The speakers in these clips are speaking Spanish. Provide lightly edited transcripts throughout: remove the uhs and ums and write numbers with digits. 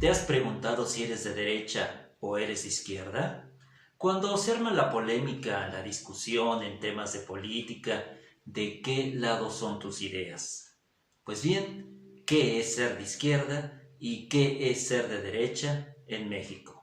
¿Te has preguntado si eres de derecha o eres de izquierda? Cuando se arma la polémica, la discusión en temas de política, ¿de qué lado son tus ideas? Pues bien, ¿qué es ser de izquierda y qué es ser de derecha en México?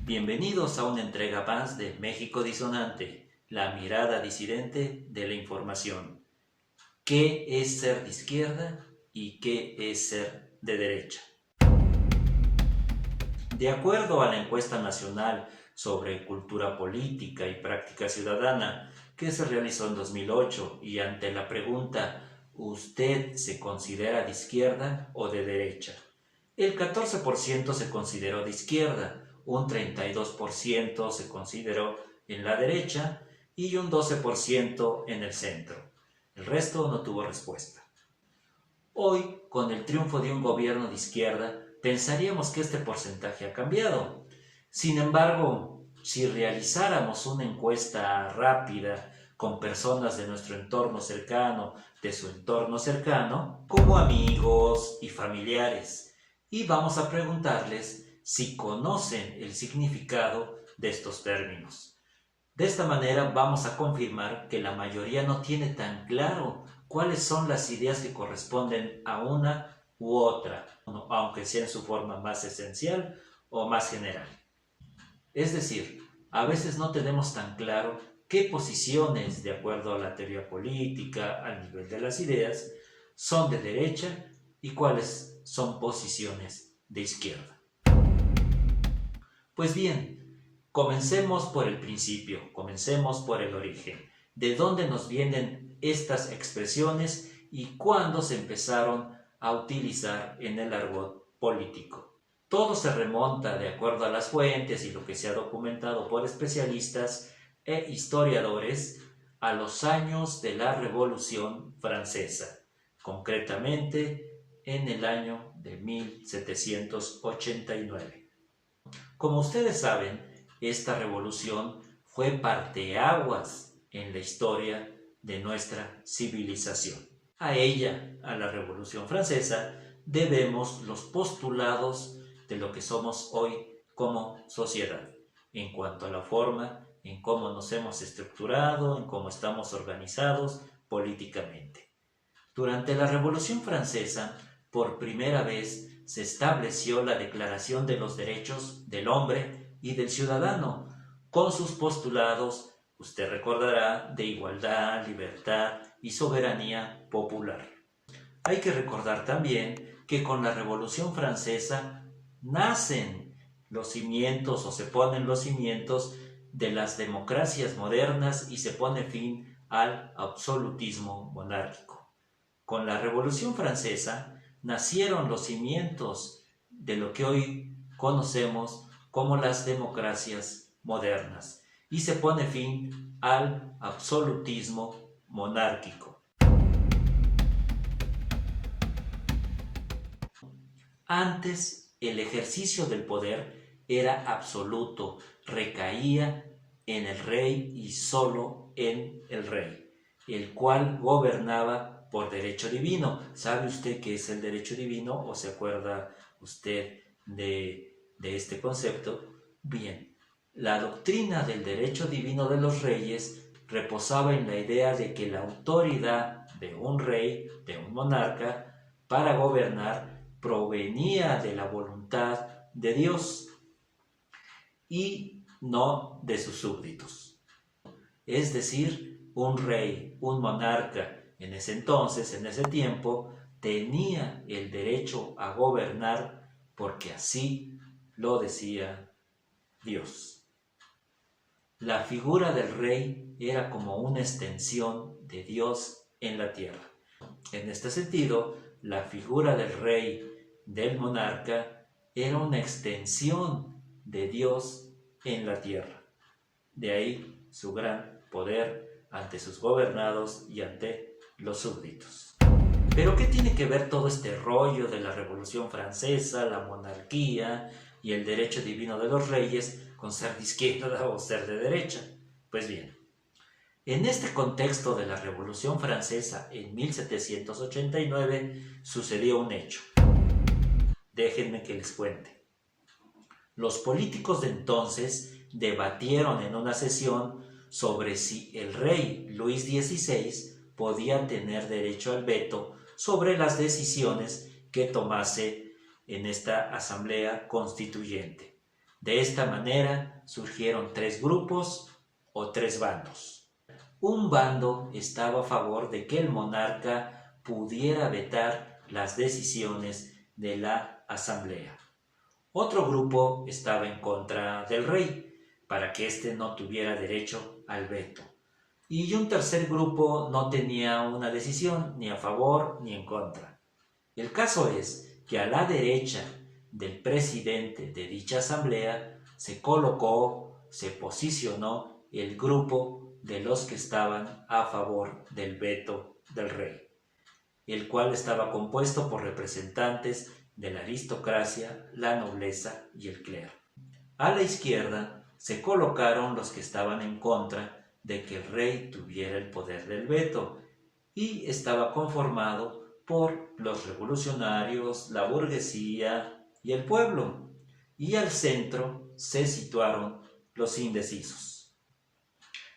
Bienvenidos a una entrega más de México Disonante, la mirada disidente de la información. ¿Qué es ser de izquierda y qué es ser de derecha? De acuerdo a la encuesta nacional sobre cultura política y práctica ciudadana que se realizó en 2008 y ante la pregunta ¿usted se considera de izquierda o de derecha? El 14% se consideró de izquierda, un 32% se consideró en la derecha y un 12% en el centro. El resto no tuvo respuesta. Hoy, con el triunfo de un gobierno de izquierda, pensaríamos que este porcentaje ha cambiado. Sin embargo, si realizáramos una encuesta rápida con personas de nuestro entorno cercano, de su entorno cercano, como amigos y familiares, y vamos a preguntarles si conocen el significado de estos términos. De esta manera vamos a confirmar que la mayoría no tiene tan claro cuáles son las ideas que corresponden a una u otra, aunque sea en su forma más esencial o más general. Es decir, a veces no tenemos tan claro qué posiciones, de acuerdo a la teoría política, al nivel de las ideas, son de derecha y cuáles son posiciones de izquierda. Pues bien, comencemos por el principio, comencemos por el origen. ¿De dónde nos vienen estas expresiones y cuándo se empezaron a utilizar en el argot político? Todo se remonta, de acuerdo a las fuentes y lo que se ha documentado por especialistas e historiadores, a los años de la Revolución Francesa, concretamente en el año de 1789. Como ustedes saben, esta revolución fue parteaguas en la historia de nuestra civilización. A ella, a la Revolución Francesa, debemos los postulados de lo que somos hoy como sociedad, en cuanto a la forma en cómo nos hemos estructurado, en cómo estamos organizados políticamente. Durante la Revolución Francesa, por primera vez se estableció la Declaración de los Derechos del Hombre y del Ciudadano, con sus postulados, usted recordará, de igualdad, libertad y soberanía popular. Hay que recordar también que con la Revolución Francesa nacen los cimientos o se ponen los cimientos de las democracias modernas y se pone fin al absolutismo monárquico. Con la Revolución Francesa nacieron los cimientos de lo que hoy conocemos como las democracias modernas y se pone fin al absolutismo monárquico. Antes, el ejercicio del poder era absoluto, recaía en el rey y solo en el rey, el cual gobernaba por derecho divino. ¿Sabe usted qué es el derecho divino o se acuerda usted de este concepto? Bien, la doctrina del derecho divino de los reyes reposaba en la idea de que la autoridad de un rey, de un monarca, para gobernar provenía de la voluntad de Dios y no de sus súbditos. Es decir, un rey, un monarca, en ese entonces, en ese tiempo, tenía el derecho a gobernar porque así lo decía Dios. La figura del rey era como una extensión de Dios en la tierra. En este sentido, la figura del rey, del monarca, era una extensión de Dios en la tierra. De ahí su gran poder ante sus gobernados y ante los súbditos. ¿Pero qué tiene que ver todo este rollo de la Revolución Francesa, la monarquía y el derecho divino de los reyes con ser de izquierda o ser de derecha? Pues bien, En este contexto de la Revolución Francesa en 1789 sucedió un hecho. Déjenme que les cuente. Los políticos de entonces debatieron en una sesión sobre si el rey Luis XVI podía tener derecho al veto sobre las decisiones que tomase en esta asamblea constituyente. De esta manera surgieron tres grupos o tres bandos. Un bando estaba a favor de que el monarca pudiera vetar las decisiones de la asamblea. Otro grupo estaba en contra del rey, para que éste no tuviera derecho al veto. Y un tercer grupo no tenía una decisión ni a favor ni en contra. El caso es que a la derecha del presidente de dicha asamblea se posicionó el grupo de los que estaban a favor del veto del rey, el cual estaba compuesto por representantes de la aristocracia, la nobleza y el clero. A la izquierda se colocaron los que estaban en contra de que el rey tuviera el poder del veto y estaba conformado por los revolucionarios, la burguesía y el pueblo. Y al centro se situaron los indecisos.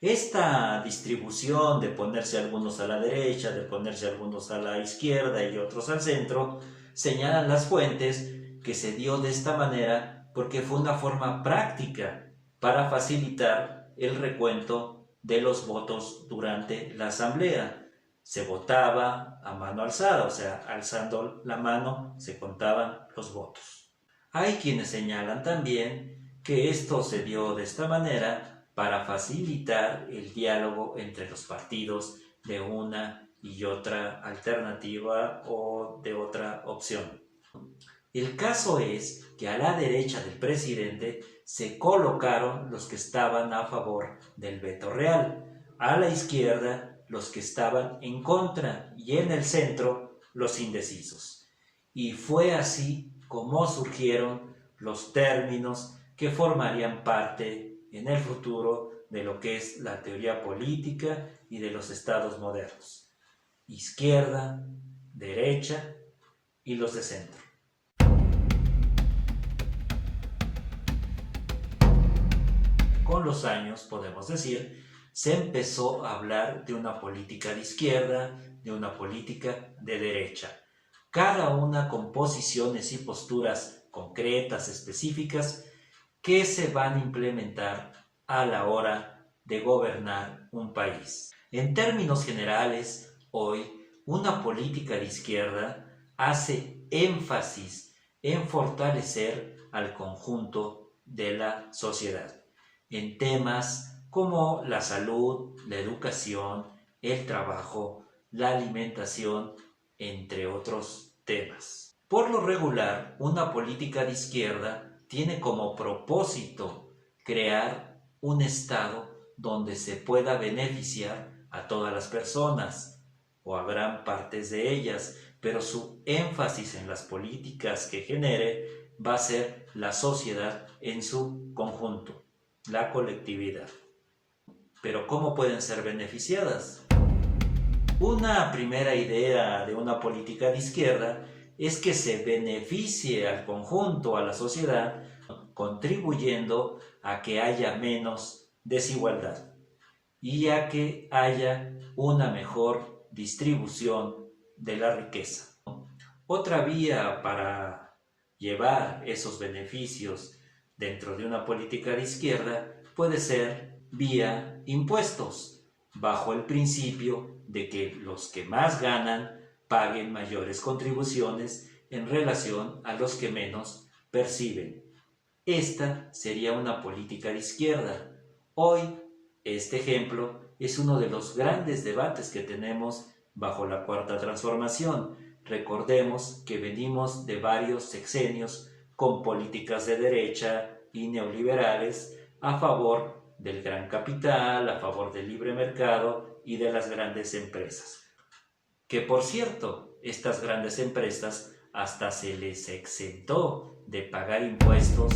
Esta distribución de ponerse algunos a la derecha, de ponerse algunos a la izquierda y otros al centro, señalan las fuentes que se dio de esta manera porque fue una forma práctica para facilitar el recuento de los votos durante la asamblea. Se votaba a mano alzada, o sea, alzando la mano se contaban los votos. Hay quienes señalan también que esto se dio de esta manera para facilitar el diálogo entre los partidos de una y otra alternativa o de otra opción. El caso es que a la derecha del presidente se colocaron los que estaban a favor del veto real, a la izquierda los que estaban en contra y en el centro los indecisos. Y fue así como surgieron los términos que formarían parte en el futuro de lo que es la teoría política y de los estados modernos: izquierda, derecha y los de centro. Con los años, podemos decir, se empezó a hablar de una política de izquierda, de una política de derecha, cada una con posiciones y posturas concretas, específicas, que se van a implementar a la hora de gobernar un país. En términos generales, hoy, una política de izquierda hace énfasis en fortalecer al conjunto de la sociedad, en temas como la salud, la educación, el trabajo, la alimentación, entre otros temas. Por lo regular, una política de izquierda tiene como propósito crear un estado donde se pueda beneficiar a todas las personas o a gran partes de ellas, pero su énfasis en las políticas que genere va a ser la sociedad en su conjunto, la colectividad. Pero ¿cómo pueden ser beneficiadas? Una primera idea de una política de izquierda es que se beneficie al conjunto, a la sociedad, contribuyendo a que haya menos desigualdad y a que haya una mejor distribución de la riqueza. Otra vía para llevar esos beneficios dentro de una política de izquierda puede ser vía impuestos, bajo el principio de que los que más ganan paguen mayores contribuciones en relación a los que menos perciben. Esta sería una política de izquierda. Hoy, este ejemplo es uno de los grandes debates que tenemos bajo la Cuarta Transformación. Recordemos que venimos de varios sexenios con políticas de derecha y neoliberales a favor del gran capital, a favor del libre mercado y de las grandes empresas. Que por cierto, estas grandes empresas hasta se les exentó de pagar impuestos,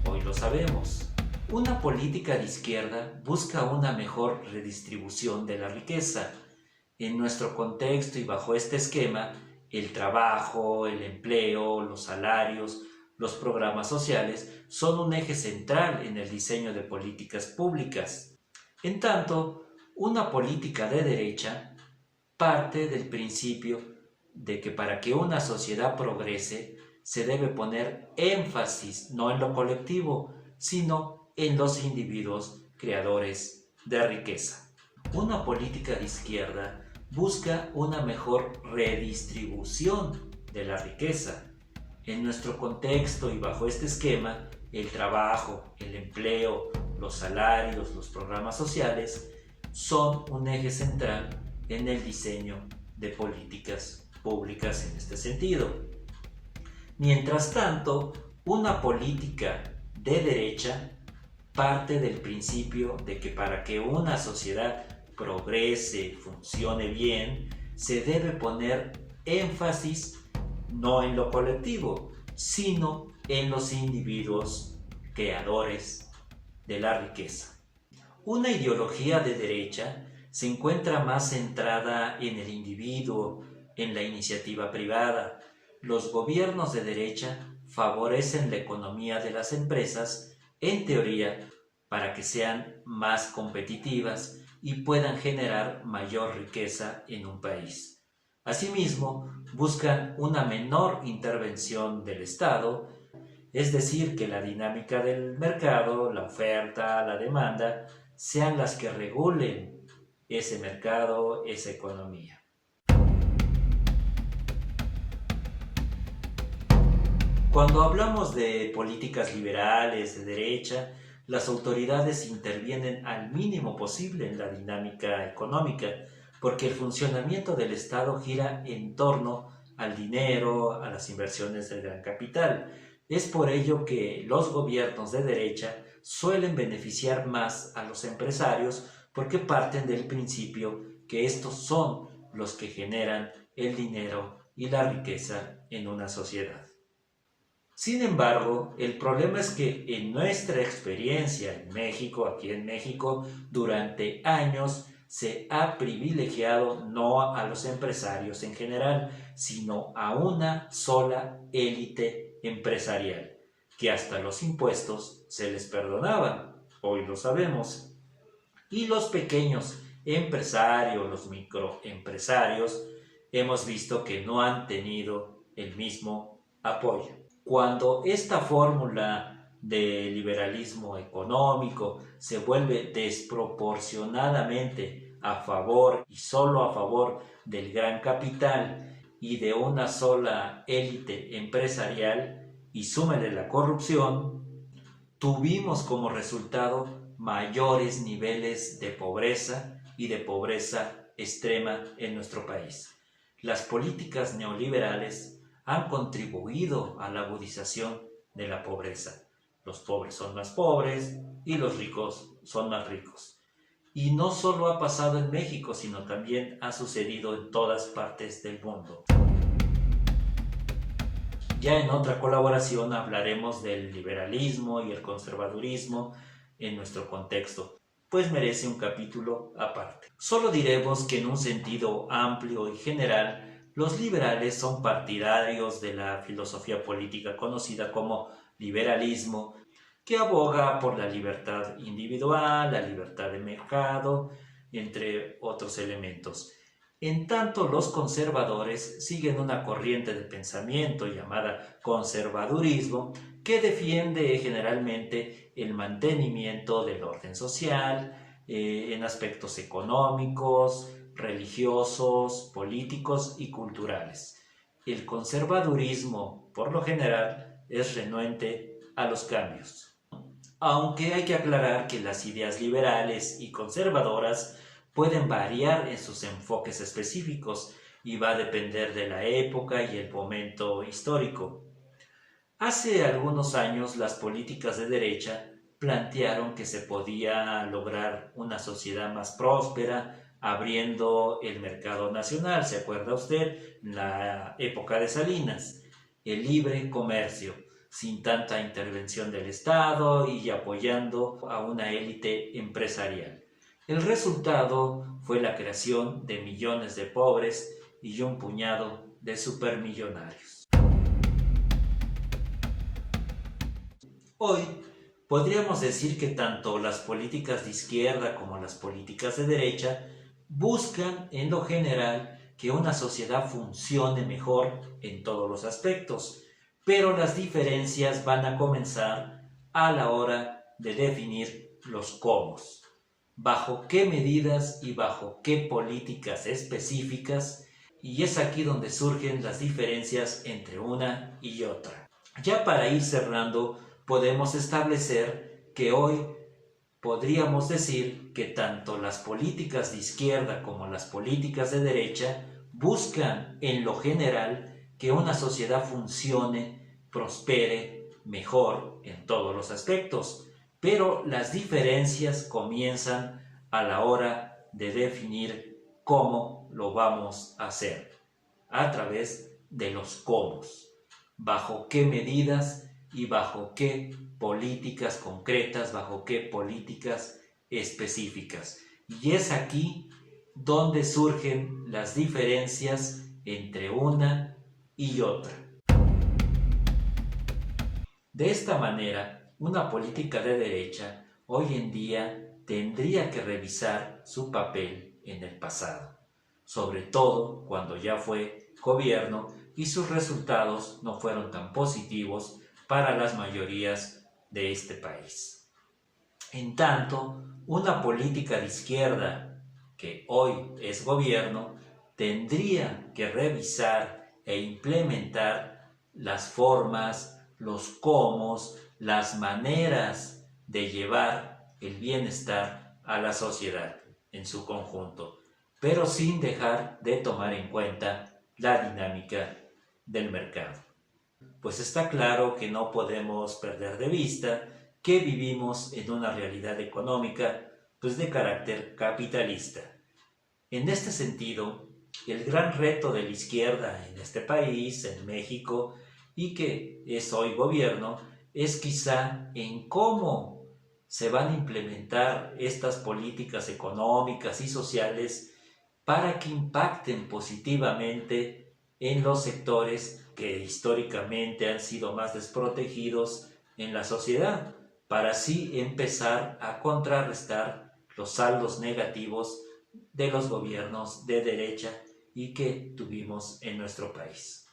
hoy lo sabemos. Una política de izquierda busca una mejor redistribución de la riqueza. En nuestro contexto y bajo este esquema, el trabajo, el empleo, los salarios, los programas sociales son un eje central en el diseño de políticas públicas. En tanto, una política de derecha parte del principio de que para que una sociedad progrese se debe poner énfasis no en lo colectivo, sino en los individuos creadores de riqueza. Una política de izquierda busca una mejor redistribución de la riqueza. En nuestro contexto y bajo este esquema, el trabajo, el empleo, los salarios, los programas sociales son un eje central en el diseño de políticas públicas en este sentido. Mientras tanto, una política de derecha parte del principio de que para que una sociedad progrese, funcione bien, se debe poner énfasis no en lo colectivo, sino en los individuos creadores de la riqueza. Una ideología de derecha se encuentra más centrada en el individuo, en la iniciativa privada. Los gobiernos de derecha favorecen la economía de las empresas, en teoría, para que sean más competitivas y puedan generar mayor riqueza en un país. Asimismo, buscan una menor intervención del Estado, es decir, que la dinámica del mercado, la oferta, la demanda, sean las que regulen ese mercado, esa economía. Cuando hablamos de políticas liberales, de derecha, las autoridades intervienen al mínimo posible en la dinámica económica, porque el funcionamiento del Estado gira en torno al dinero, a las inversiones del gran capital. Es por ello que los gobiernos de derecha suelen beneficiar más a los empresarios porque parten del principio que estos son los que generan el dinero y la riqueza en una sociedad. Sin embargo, el problema es que en nuestra experiencia en México, aquí en México, durante años se ha privilegiado no a los empresarios en general, sino a una sola élite empresarial, que hasta los impuestos se les perdonaban, hoy lo sabemos. Y los pequeños empresarios, los microempresarios, hemos visto que no han tenido el mismo apoyo. Cuando esta fórmula de liberalismo económico se vuelve desproporcionadamente a favor y solo a favor del gran capital y de una sola élite empresarial, y súmele la corrupción, tuvimos como resultado mayores niveles de pobreza y de pobreza extrema en nuestro país. Las políticas neoliberales han contribuido a la agudización de la pobreza. Los pobres son más pobres y los ricos son más ricos. Y no solo ha pasado en México, sino también ha sucedido en todas partes del mundo. Ya en otra colaboración hablaremos del liberalismo y el conservadurismo en nuestro contexto, pues merece un capítulo aparte. Solo diremos que en un sentido amplio y general, los liberales son partidarios de la filosofía política conocida como liberalismo, que aboga por la libertad individual, la libertad de mercado, entre otros elementos. En tanto, los conservadores siguen una corriente de pensamiento llamada conservadurismo, que defiende generalmente el mantenimiento del orden social en aspectos económicos, religiosos, políticos y culturales. El conservadurismo, por lo general, es renuente a los cambios. Aunque hay que aclarar que las ideas liberales y conservadoras pueden variar en sus enfoques específicos y va a depender de la época y el momento histórico. Hace algunos años las políticas de derecha plantearon que se podía lograr una sociedad más próspera abriendo el mercado nacional. ¿Se acuerda usted? La época de Salinas, el libre comercio. sin tanta intervención del Estado y apoyando a una élite empresarial. El resultado fue la creación de millones de pobres y un puñado de supermillonarios. Hoy podríamos decir que tanto las políticas de izquierda como las políticas de derecha buscan en lo general que una sociedad funcione mejor en todos los aspectos, pero las diferencias van a comenzar a la hora de definir los cómo, bajo qué medidas y bajo qué políticas específicas, y es aquí donde surgen las diferencias entre una y otra. Ya para ir cerrando, podemos establecer que hoy podríamos decir que tanto las políticas de izquierda como las políticas de derecha buscan en lo general que una sociedad funcione, prospere mejor en todos los aspectos, pero las diferencias comienzan a la hora de definir cómo lo vamos a hacer, a través de los cómo, bajo qué medidas y bajo qué políticas concretas, bajo qué políticas específicas. Y es aquí donde surgen las diferencias entre una y otra. De esta manera, una política de derecha hoy en día tendría que revisar su papel en el pasado, sobre todo cuando ya fue gobierno y sus resultados no fueron tan positivos para las mayorías de este país. En tanto, una política de izquierda que hoy es gobierno tendría que revisar e implementar las formas, los cómo, las maneras de llevar el bienestar a la sociedad en su conjunto, pero sin dejar de tomar en cuenta la dinámica del mercado. Pues está claro que no podemos perder de vista que vivimos en una realidad económica pues de carácter capitalista. En este sentido, el gran reto de la izquierda en este país, en México, y que es hoy gobierno, es quizá en cómo se van a implementar estas políticas económicas y sociales para que impacten positivamente en los sectores que históricamente han sido más desprotegidos en la sociedad, para así empezar a contrarrestar los saldos negativos de los gobiernos de derecha y que tuvimos en nuestro país.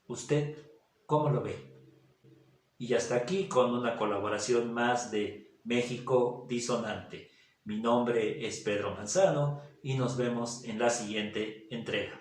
¿Usted cómo lo ve? Y hasta aquí con una colaboración más de México Disonante. Mi nombre es Pedro Manzano y nos vemos en la siguiente entrega.